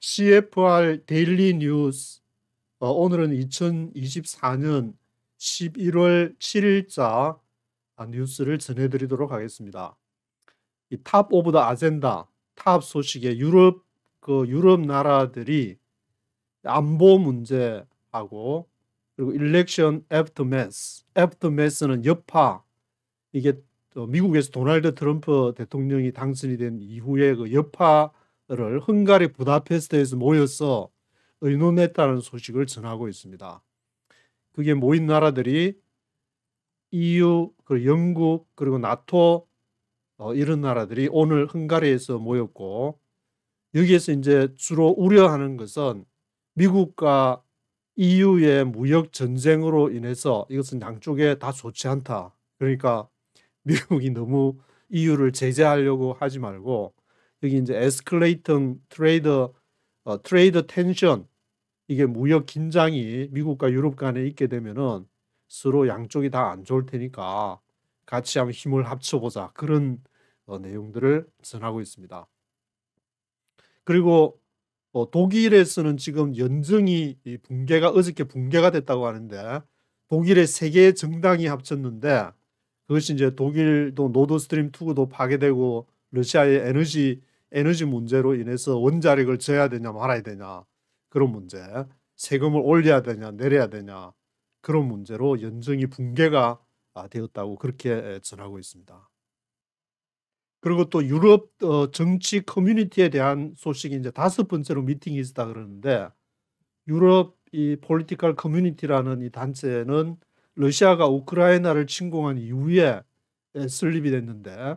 CFR 데일리 뉴스. 오늘은 2024년 11월 7일자 뉴스를 전해드리도록 하겠습니다. 이 탑 오브 더 아젠다, 탑 소식에 유럽 나라들이 안보 문제하고, 그리고 일렉션 애프터매스는 여파. 이게 미국에서 도널드 트럼프 대통령이 당선이 된 이후에 그 여파를 헝가리 부다페스트에서 모여서 의논했다는 소식을 전하고 있습니다. 그게 모인 나라들이 EU, 그리고 영국, 그리고 나토, 이런 나라들이 오늘 헝가리에서 모였고, 여기에서 이제 주로 우려하는 것은 미국과 EU의 무역 전쟁으로 인해서 이것은 양쪽에 다 좋지 않다. 그러니까 미국이 너무 EU를 제재하려고 하지 말고, 여기 이제 에스컬레이팅 트레이드 텐션, 이게 무역 긴장이 미국과 유럽 간에 있게 되면은 서로 양쪽이 다 안 좋을 테니까 같이 한번 힘을 합쳐보자, 그런 내용들을 전하고 있습니다. 그리고 독일에서는 지금 연정이 어저께 붕괴가 됐다고 하는데, 독일의 세 개의 정당이 합쳤는데 그것이 이제 독일도 노드스트림 2도 파괴되고 러시아의 에너지 문제로 인해서 원자력을 져야 되냐 말아야 되냐, 그런 문제, 세금을 올려야 되냐 내려야 되냐, 그런 문제로 연정이 붕괴가 되었다고 그렇게 전하고 있습니다. 그리고 또 유럽 정치 커뮤니티에 대한 소식이 이제 5번째로 미팅이 있었다 그러는데, 유럽 이 폴리티컬 커뮤니티라는 이 단체는 러시아가 우크라이나를 침공한 이후에 설립이 됐는데,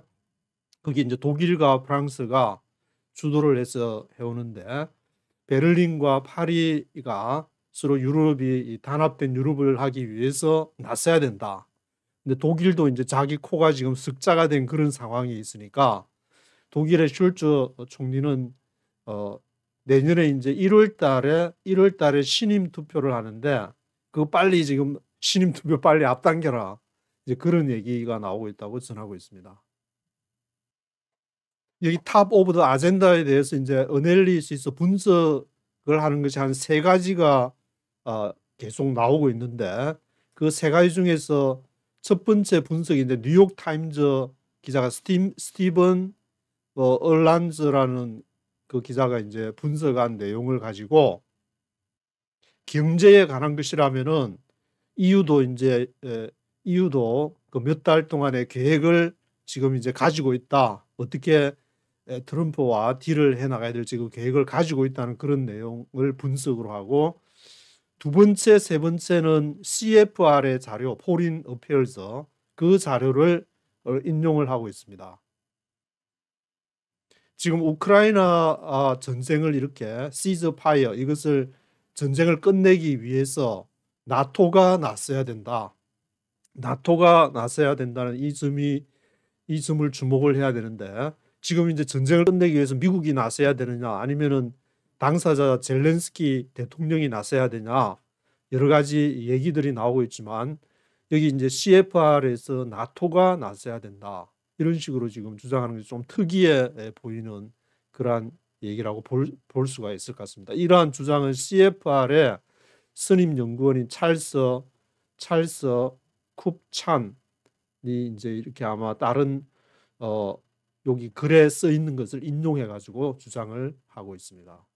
거기 이제 독일과 프랑스가 주도를 해서 해오는데, 베를린과 파리가 서로 유럽이 단합된 유럽을 하기 위해서 나서야 된다. 근데 독일도 이제 자기 코가 지금 습자가 된 그런 상황이 있으니까, 독일의 슐츠 총리는 내년에 이제 1월 달에 신임 투표를 하는데, 그거 빨리 지금 신임 투표 빨리 앞당겨라, 이제 그런 얘기가 나오고 있다고 전하고 있습니다. 여기 탑 오브 더 아젠다에 대해서 이제 어널리시스 분석을 하는 것이 한 3가지가 계속 나오고 있는데, 그 3가지 중에서 첫 번째 분석이 이제 뉴욕 타임즈 기자가 스티븐 얼란즈라는 그 기자가 이제 분석한 내용을 가지고, 경제에 관한 것이라면은 EU도 그 몇 달 동안의 계획을 지금 이제 가지고 있다. 어떻게 트럼프와 딜을 해 나가야 될지 그 계획을 가지고 있다는 그런 내용을 분석으로 하고, 두 번째, 세 번째는 CFR의 자료, 포린 어페어스, 그 자료를 인용을 하고 있습니다. 지금 우크라이나 전쟁을 이렇게 시즈 파이어, 이것을 전쟁을 끝내기 위해서 나토가 나서야 된다. 나토가 나서야 된다는 이 점을 주목을 해야 되는데, 지금 이제 전쟁을 끝내기 위해서 미국이 나서야 되느냐, 아니면은 당사자 젤렌스키 대통령이 나서야 되냐, 여러 가지 얘기들이 나오고 있지만, 여기 이제 CFR에서 나토가 나서야 된다, 이런 식으로 지금 주장하는 게 좀 특이해 보이는 그러한 얘기라고 볼 수가 있을 것 같습니다. 이러한 주장은 CFR의 선임 연구원인 찰스 쿱찬이 이제 이렇게 아마 다른 여기 글에 써 있는 것을 인용해 가지고 주장을 하고 있습니다.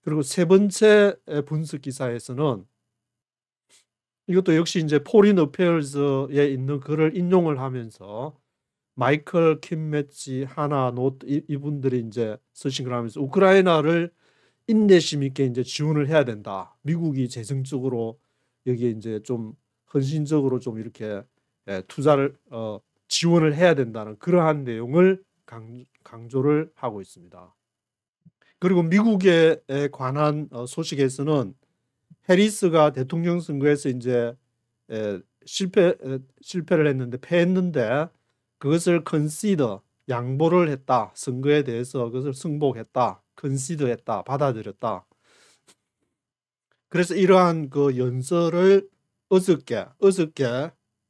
그리고 세 번째 분석 기사에서는 이것도 역시 이제 포린 어페어스에 있는 글을 인용을 하면서 마이클 킴매치, 하나 노트, 이분들이 이제 쓰신 걸 하면서 우크라이나를 인내심 있게 이제 지원을 해야 된다. 미국이 재정적으로 여기에 이제 좀 헌신적으로 좀 이렇게 투자를 지원을 해야 된다는 그러한 내용을 강조를 하고 있습니다. 그리고 미국에 관한 소식에서는 해리스가 대통령 선거에서 이제 실패를 했는데 패했는데, 그것을 컨시더, 양보를 했다. 선거에 대해서 그것을 승복했다. 컨시더했다. 받아들였다. 그래서 이러한 그 연설을 어저께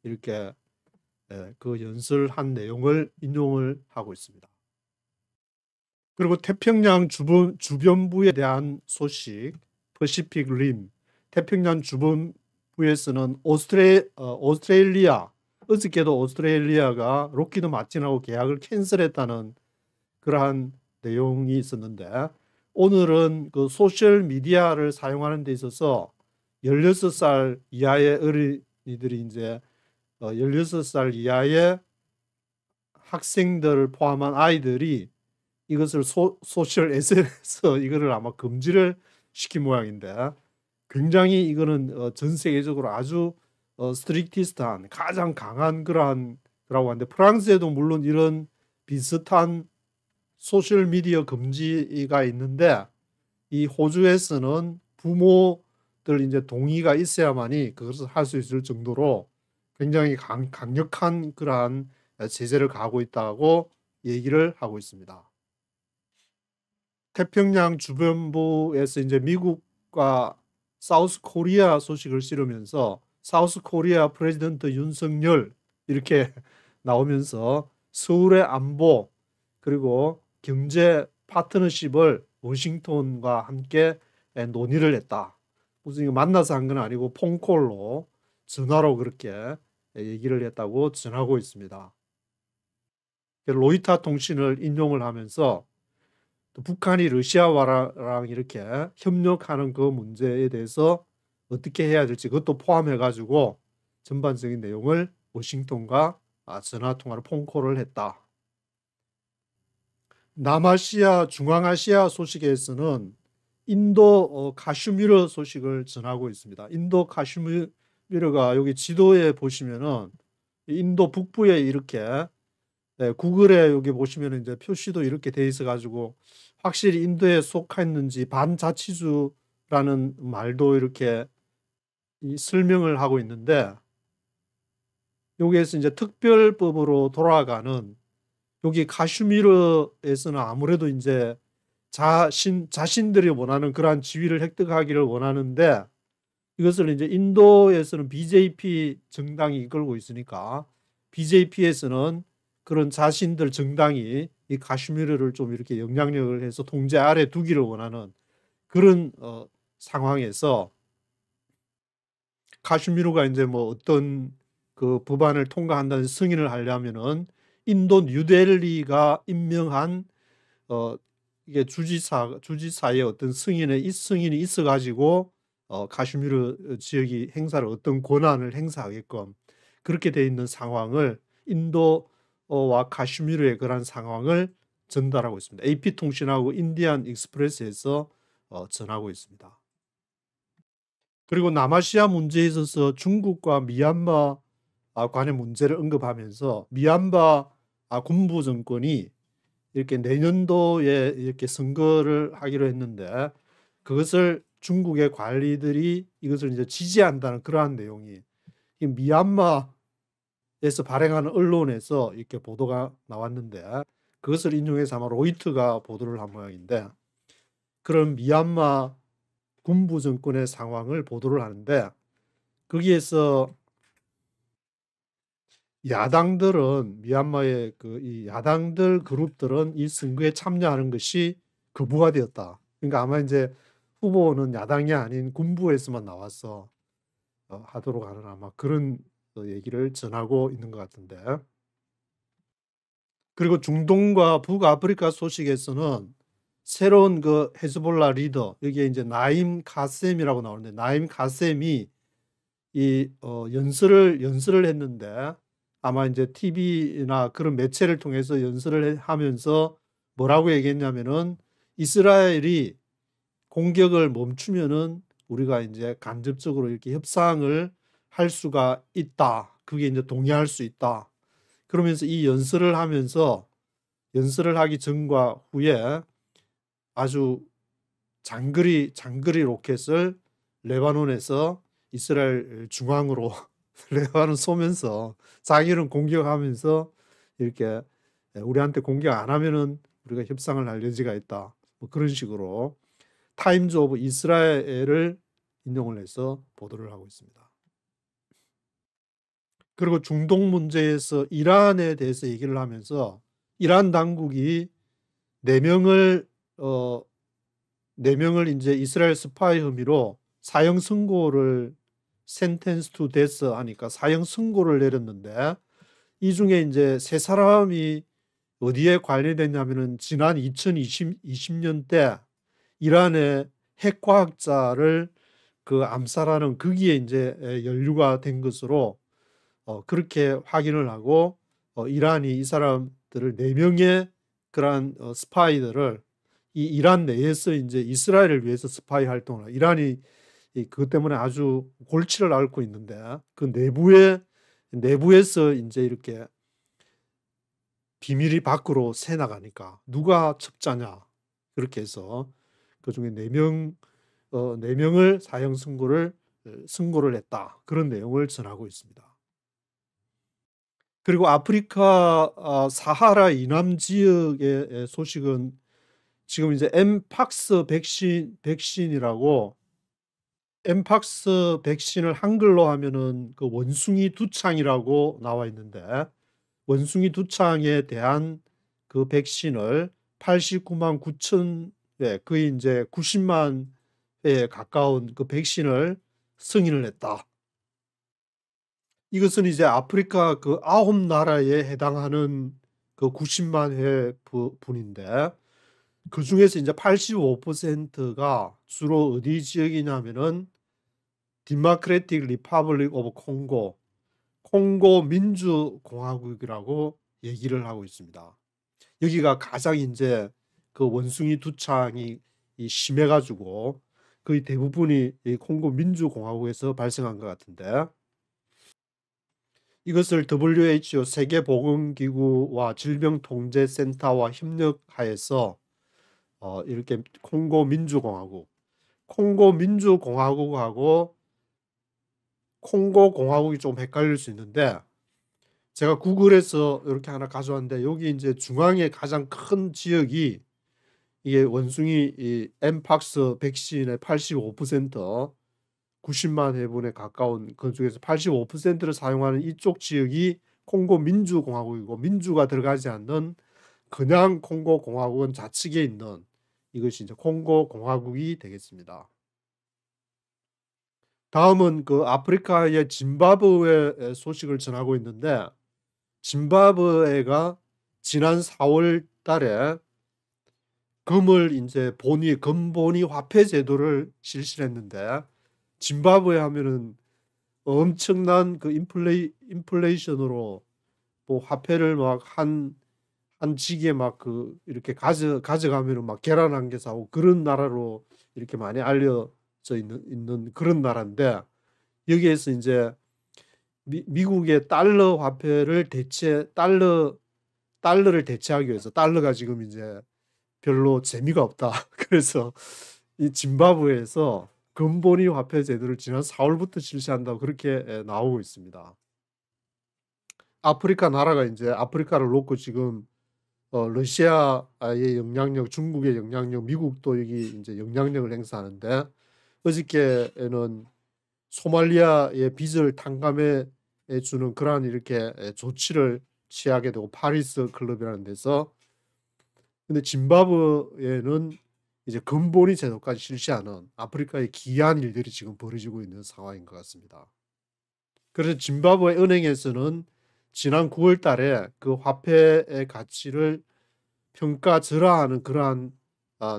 이렇게 그 연설한 내용을 인용을 하고 있습니다. 그리고 태평양 주변부에 대한 소식, 퍼시픽 림, 태평양 주변부에서는 오스트레일리아, 어저께도 오스트레일리아가 록히드 마틴하고 계약을 캔슬했다는 그러한 내용이 있었는데, 오늘은 그 소셜 미디어를 사용하는 데 있어서 16살 이하의 어린이들이 이제 16살 이하의 학생들을 포함한 아이들이 이것을 소셜 SNS 이거를 아마 금지를 시킨 모양인데, 굉장히 이거는 전 세계적으로 아주 스트릭티스트한 가장 강한 그러한 거라고 하는데, 프랑스에도 물론 이런 비슷한 소셜 미디어 금지가 있는데, 이 호주에서는 부모들 이제 동의가 있어야만이 그것을 할 수 있을 정도로 굉장히 강력한 그러한 제재를 가하고 있다고 얘기를 하고 있습니다. 태평양 주변부에서 이제 미국과 사우스 코리아 소식을 실으면서 사우스 코리아 프레지던트 윤석열 이렇게 나오면서 서울의 안보 그리고 경제 파트너십을 워싱턴과 함께 논의를 했다. 무슨 만나서 한 건 아니고 폰콜로 전화로 그렇게 얘기를 했다고 전하고 있습니다. 로이터 통신을 인용을 하면서 또 북한이 러시아와랑 이렇게 협력하는 그 문제에 대해서 어떻게 해야 될지 그것도 포함해 가지고 전반적인 내용을 워싱턴과 전화 통화로 폰콜을 했다. 남아시아, 중앙아시아 소식에서는 인도 카슈미르 소식을 전하고 있습니다. 인도 카슈미르가 여기 지도에 보시면은 인도 북부에 이렇게 구글에 여기 보시면 이제 표시도 이렇게 돼 있어 가지고 확실히 인도에 속했는지 반자치주라는 말도 이렇게 설명을 하고 있는데, 여기에서 이제 특별법으로 돌아가는 여기 카슈미르에서는 아무래도 이제 자신들이 원하는 그러한 지위를 획득하기를 원하는데, 이것을 이제 인도에서는 BJP 정당이 이끌고 있으니까 BJP에서는 그런 자신들 정당이 이 카슈미르를 좀 이렇게 영향력을 해서 통제 아래 두기를 원하는 그런 상황에서 카슈미르가 이제 뭐 어떤 그 법안을 통과한다는 승인을 하려면은 인도 뉴델리가 임명한 이게 주지사의 어떤 승인이 있어가지고 카슈미르 지역이 어떤 권한을 행사하게끔 그렇게 돼 있는 상황을 인도와 카슈미르의 그런 상황을 전달하고 있습니다. AP통신하고 인디안 익스프레스에서 전하고 있습니다. 그리고 남아시아 문제에 있어서 중국과 미얀마 간의 문제를 언급하면서 미얀마 군부 정권이 이렇게 내년도에 이렇게 선거를 하기로 했는데, 그것을 중국의 관리들이 이것을 이제 지지한다는 그러한 내용이 미얀마에서 발행하는 언론에서 이렇게 보도가 나왔는데, 그것을 인용해서 아마 로이터가 보도를 한 모양인데, 그런 미얀마 군부 정권의 상황을 보도를 하는데, 거기에서 야당들은 미얀마의 이 야당들 그룹들은 이 선거에 참여하는 것이 거부가 되었다. 그러니까 아마 이제 후보는 야당이 아닌 군부에서만 나와서 하도록 하는 아마 그런 얘기를 전하고 있는 것 같은데, 그리고 중동과 북아프리카 소식에서는 새로운 그 헤즈볼라 리더, 여기에 이제 나임 카셈이라고 나오는데, 나임 카셈이 이 연설을 했는데, 아마 이제 TV나 그런 매체를 통해서 연설을 하면서 뭐라고 얘기했냐면은, 이스라엘이 공격을 멈추면은 우리가 이제 간접적으로 이렇게 협상을 할 수가 있다. 그게 이제 동의할 수 있다. 그러면서 이 연설을 하면서 연설을 하기 전과 후에 아주 장거리 로켓을 레바논에서 이스라엘 중앙으로 레바논 쏘면서 자기는 공격하면서 이렇게 우리한테 공격 안 하면은 우리가 협상을 할 여지가 있다. 뭐 그런 식으로 타임즈 오브 이스라엘을 인용을 해서 보도를 하고 있습니다. 그리고 중동 문제에서 이란에 대해서 얘기를 하면서 이란 당국이 4명을 어 4명을 인제 이스라엘 스파이 혐의로 사형 선고를 sentenced to death 하니까 사형 선고를 내렸는데 이 중에 인제 3 사람이 어디에 관련됐냐면은 지난 2020 년 때 이란의 핵과학자를 그 암살하는 거기에 인제 연루가 된 것으로 그렇게 확인을 하고 이란이 이 사람들을 4 명의 그러한 스파이들을 이 이란 내에서 인제 이스라엘을 위해서 스파이 활동을 이란이 그것 때문에 아주 골치를 앓고 있는데 그 내부에서 인제 이렇게 비밀이 밖으로 새 나가니까 누가 첩자냐 그렇게 해서 그중에 4 명을 사형 선고를 했다. 그런 내용을 전하고 있습니다. 그리고 아프리카 사하라 이남 지역의 소식은 지금 이제 엠팍스 백신이라고 엠팍스 백신을 한글로 하면은 그 원숭이 두창이라고 나와 있는데 원숭이 두창에 대한 그 백신을 89만 9천 회 거의 인제 90만 회에 가까운 그 백신을 승인을 했다. 이것은 이제 아프리카 그 9 나라에 해당하는 그 90만 회 분인데 그중에서 인제 85%가 주로 어디 지역이냐면은 디모크래틱 리퍼블릭 오브 콩고 민주공화국이라고 얘기를 하고 있습니다. 여기가 가장 인제 그 원숭이 두창이 심해 가지고 거의 대부분이 이 콩고 민주공화국에서 발생한 것 같은데 이것을 WHO 세계보건기구와 질병통제센터와 협력하여서 이렇게 콩고 민주공화국하고 콩고 공화국이 좀 헷갈릴 수 있는데 제가 구글에서 이렇게 하나 가져왔는데 여기 인제 중앙에 가장 큰 지역이 이게 원숭이 이 엠팍스 백신의 85% 90만 회분에 가까운 그중에서 85%를 사용하는 이쪽 지역이 콩고 민주공화국이고 민주가 들어가지 않는 그냥 콩고 공화국은 좌측에 있는 이것이 이제 콩고 공화국이 되겠습니다. 다음은 그 아프리카의 짐바브웨 소식을 전하고 있는데 짐바브웨가 지난 4월 달에 금본위 화폐 제도를 실시를 했는데 짐바브웨 하면은 엄청난 그 인플레이션으로 뭐 화폐를 막 한 지기에 막 그 이렇게 가져가면은 막 계란 한 개 사고 그런 나라로 이렇게 많이 알려져 있는 그런 나라인데 여기에서 인제 미국의 달러 화폐를 달러를 대체하기 위해서 달러가 지금 이제 별로 재미가 없다. 그래서 이 짐바브웨에서 금본위 화폐 제도를 지난 4월부터 실시한다고 그렇게 나오고 있습니다. 아프리카 나라가 인제 아프리카를 놓고 지금 러시아의 영향력, 중국의 영향력, 미국도 여기 인제 영향력을 행사하는데 어저께에는 소말리아의 빚을 탕감해 주는 그러한 이렇게 조치를 취하게 되고 파리스 클럽이라는 데서 근데 짐바브웨는 이제 금본위 제도까지 실시하는 아프리카의 기이한 일들이 지금 벌어지고 있는 상황인 것 같습니다. 그래서 짐바브웨 은행에서는 지난 9월 달에 그 화폐의 가치를 평가절하하는 그러한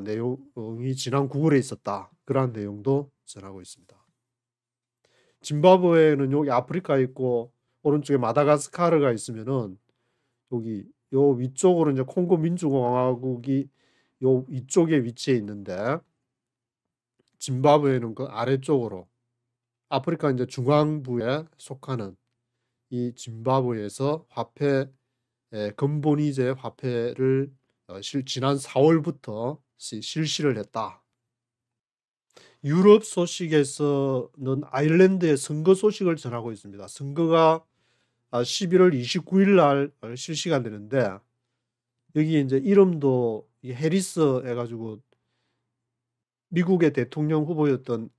내용이 지난 9월에 있었다. 그러한 내용도 전하고 있습니다. 짐바브웨는 여기 아프리카에 있고 오른쪽에 마다가스카르가 있으면은 여기 요 위쪽으로 이제 콩고 민주공화국이 요 위쪽에 위치해 있는데 짐바브웨는 그 아래쪽으로 아프리카 이제 중앙부에 속하는 이 짐바브웨에서 금본위제 화폐를 지난 4월부터 실시를 했다. 유럽 소식에서는 아일랜드의 선거 소식을 전하고 있습니다. 선거가 11월 29일 날 실시가 되는데 여기 이제 이름도 해리스 해가지고 미국의 대통령 후보였던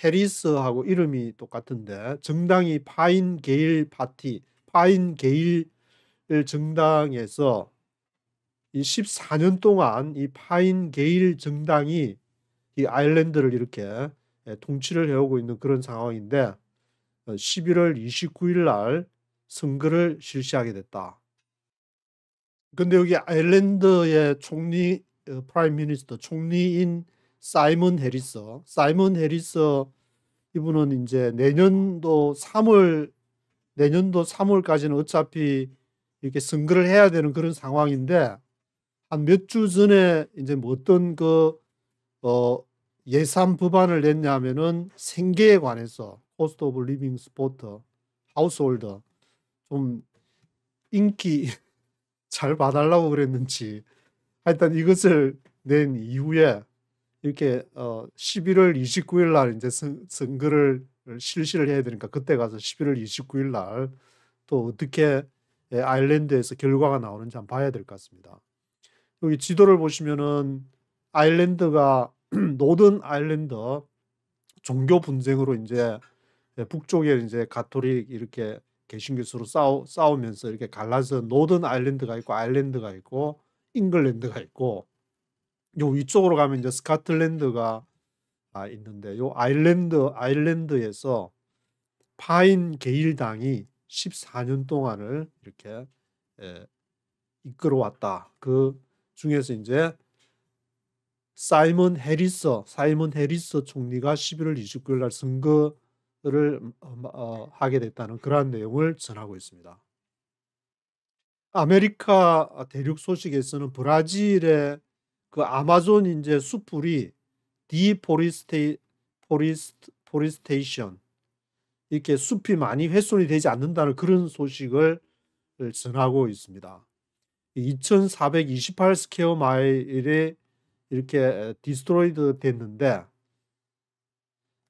해리스하고 이름이 똑같은데 정당이 파인 게일 정당에서 이 14년 동안 이 파인 게일 정당이 이 아일랜드를 이렇게 통치를 해오고 있는 그런 상황인데 11월 29일 날 선거를 실시하게 됐다. 근데 여기 아일랜드의 총리 프라임 미니스터 총리인 사이먼 해리스 이분은 이제 내년도 3월까지는 어차피 이렇게 선거를 해야 되는 그런 상황인데 한 몇 주 전에 이제 뭐 어떤 예산 법안을 냈냐면은 생계에 관해서 코스트 오브 리빙 스포트 하우스홀더 좀 인기 잘 봐달라고 그랬는지 하여튼 이것을 낸 이후에 이렇게 11월 29일 날 이제 선거를 실시를 해야 되니까 그때 가서 11월 29일 날 또 어떻게 아일랜드에서 결과가 나오는지 한번 봐야 될 것 같습니다. 여기 지도를 보시면은 아일랜드가 노던 아일랜드 종교 분쟁으로 이제 북쪽에 이제 가톨릭 이렇게 개신교 서로 싸우면서 이렇게 갈라서 노던 아일랜드가 있고 아일랜드가 있고 잉글랜드가 있고 요 위쪽으로 가면 이제 스코틀랜드가 있는데 요 아일랜드에서 파인 게일당이 14년 동안을 이렇게 이끌어왔다. 그 중에서 이제 사이먼 해리스 총리가 11월 29일 날 선거를 하게 됐다는 그러한 내용을 전하고 있습니다. 아메리카 대륙 소식에서는 브라질의 그 아마존 이제 숲풀이 디포리스테이션 이렇게 숲이 많이 훼손이 되지 않는다는 그런 소식을 전하고 있습니다. 2428 스퀘어 마일이 이렇게 디스트로이드 됐는데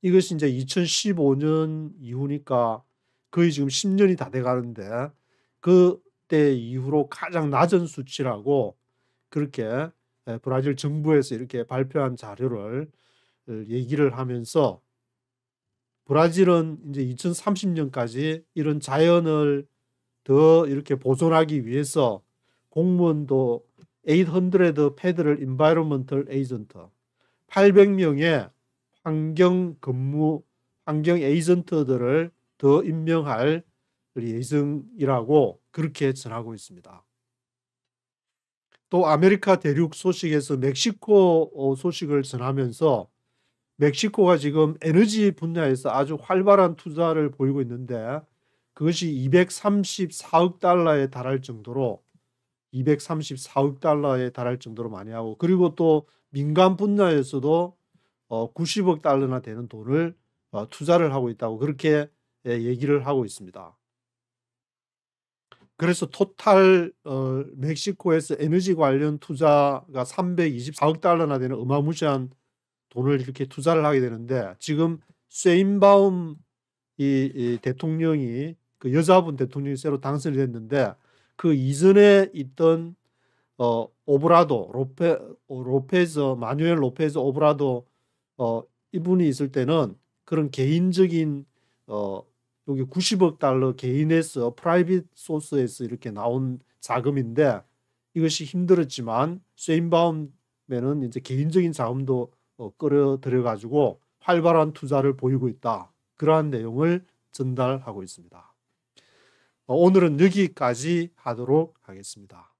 이것이 이제 2015년 이후니까 거의 지금 10년이 다 돼 가는데 그때 이후로 가장 낮은 수치라고 그렇게 브라질 정부에서 이렇게 발표한 자료를 얘기를 하면서 브라질은 이제 2030년까지 이런 자연을 더 이렇게 보존하기 위해서 공무원도 800 페더럴 인바이러먼털 에이전트 800명의 환경 에이전트들을 더 임명할 예정이라고 그렇게 전하고 있습니다. 또 아메리카 대륙 소식에서 멕시코 소식을 전하면서 멕시코가 지금 에너지 분야에서 아주 활발한 투자를 보이고 있는데 그것이 234억 달러에 달할 정도로 많이 하고 그리고 또 민간 분야에서도 90억 달러나 되는 돈을 투자를 하고 있다고 그렇게 얘기를 하고 있습니다. 그래서 토탈 멕시코에서 에너지 관련 투자가 324억 달러나 되는 어마무시한 돈을 이렇게 투자를 하게 되는데 지금 쉐인바움 이 대통령이 그 여자분 대통령이 새로 당선이 됐는데 그 이전에 있던 마누엘 로페즈 오브라도 이분이 있을 때는 그런 개인적인 여기 90억 달러 개인에서 프라이빗 소스에서 이렇게 나온 자금인데 이것이 힘들었지만 쉐인바움에는 이제 개인적인 자금도 끌어들여 가지고 활발한 투자를 보이고 있다. 그러한 내용을 전달하고 있습니다. 오늘은 여기까지 하도록 하겠습니다.